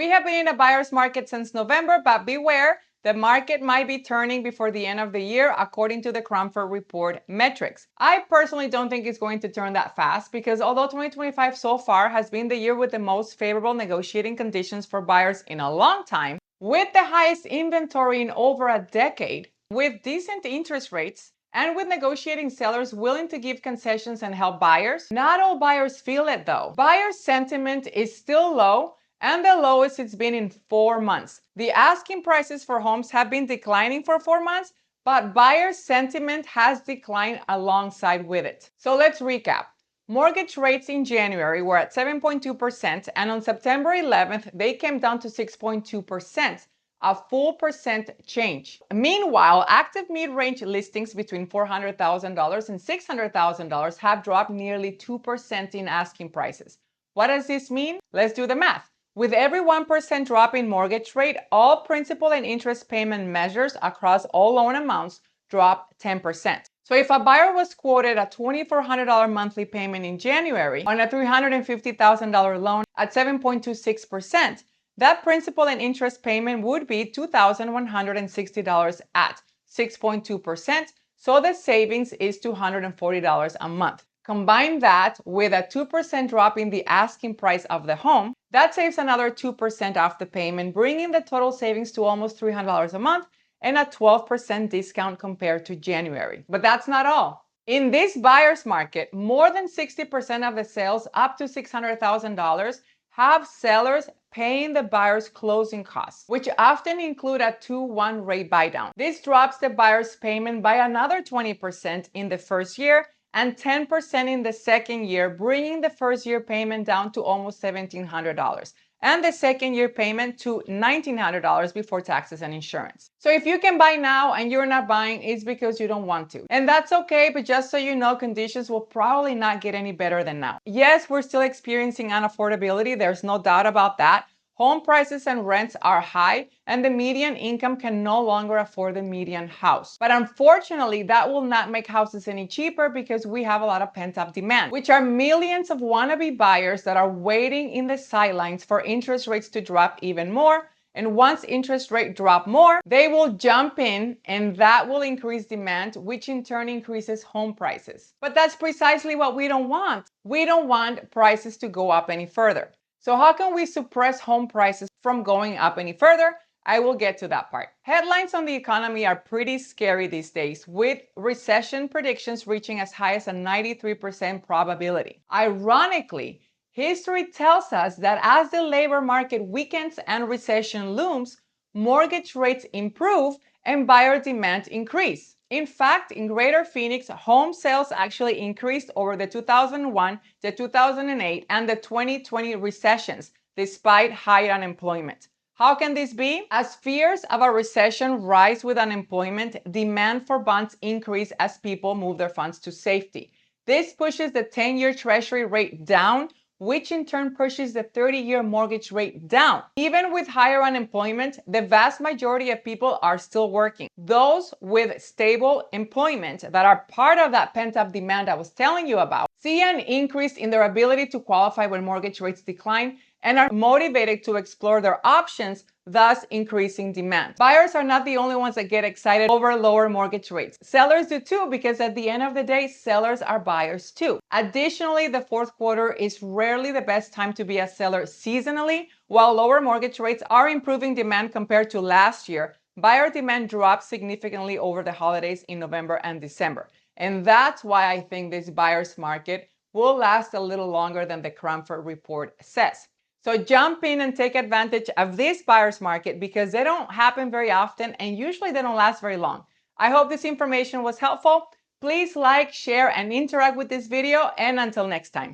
We have been in a buyer's market since November, but beware, the market might be turning before the end of the year, according to the Cromford Report metrics. I personally don't think it's going to turn that fast because although 2025 so far has been the year with the most favorable negotiating conditions for buyers in a long time, with the highest inventory in over a decade, with decent interest rates, and with negotiating sellers willing to give concessions and help buyers, not all buyers feel it though. Buyer sentiment is still low and the lowest it's been in 4 months. The asking prices for homes have been declining for 4 months, but buyer sentiment has declined alongside with it. So let's recap. Mortgage rates in January were at 7.2%, and on September 11th, they came down to 6.2%. A full percent change. Meanwhile, active mid-range listings between $400,000 and $600,000 have dropped nearly 2% in asking prices. What does this mean? Let's do the math. With every 1% drop in mortgage rate, all principal and interest payment measures across all loan amounts drop 10%. So if a buyer was quoted a $2,400 monthly payment in January on a $350,000 loan at 7.26%, that principal and interest payment would be $2,160 at 6.2%, so the savings is $240 a month. Combine that with a 2% drop in the asking price of the home, that saves another 2% off the payment, bringing the total savings to almost $300 a month and a 12% discount compared to January. But that's not all. In this buyer's market, more than 60% of the sales up to $600,000 have sellers paying the buyer's closing costs, which often include a 2-1 rate buydown. This drops the buyer's payment by another 20% in the first year and 10% in the second year, bringing the first year payment down to almost $1,700 and the second year payment to $1,900 before taxes and insurance. So if you can buy now and you're not buying, it's because you don't want to. And that's okay, but just so you know, conditions will probably not get any better than now. Yes, we're still experiencing unaffordability, there's no doubt about that. Home prices and rents are high, and the median income can no longer afford the median house. But unfortunately, that will not make houses any cheaper because we have a lot of pent-up demand, which are millions of wannabe buyers that are waiting in the sidelines for interest rates to drop even more. And once interest rates drop more, they will jump in, and that will increase demand, which in turn increases home prices. But that's precisely what we don't want. We don't want prices to go up any further. So how can we suppress home prices from going up any further? I will get to that part. Headlines on the economy are pretty scary these days, with recession predictions reaching as high as a 93% probability. Ironically, history tells us that as the labor market weakens and recession looms, mortgage rates improve and buyer demand increase. In fact, in Greater Phoenix, home sales actually increased over the 2001, the 2008, and the 2020 recessions, despite high unemployment. How can this be? As fears of a recession rise with unemployment, demand for bonds increase as people move their funds to safety. This pushes the 10-year Treasury rate down, which in turn pushes the 30-year mortgage rate down. Even with higher unemployment, the vast majority of people are still working. Those with stable employment that are part of that pent-up demand I was telling you about see an increase in their ability to qualify when mortgage rates decline and are motivated to explore their options, thus increasing demand. Buyers are not the only ones that get excited over lower mortgage rates. Sellers do too, because at the end of the day, sellers are buyers too. Additionally, the fourth quarter is rarely the best time to be a seller seasonally. While lower mortgage rates are improving demand compared to last year, buyer demand dropped significantly over the holidays in November and December. And that's why I think this buyer's market will last a little longer than the Cromford Report says. So jump in and take advantage of this buyer's market because they don't happen very often and usually they don't last very long. I hope this information was helpful. Please like, share, and interact with this video, and until next time.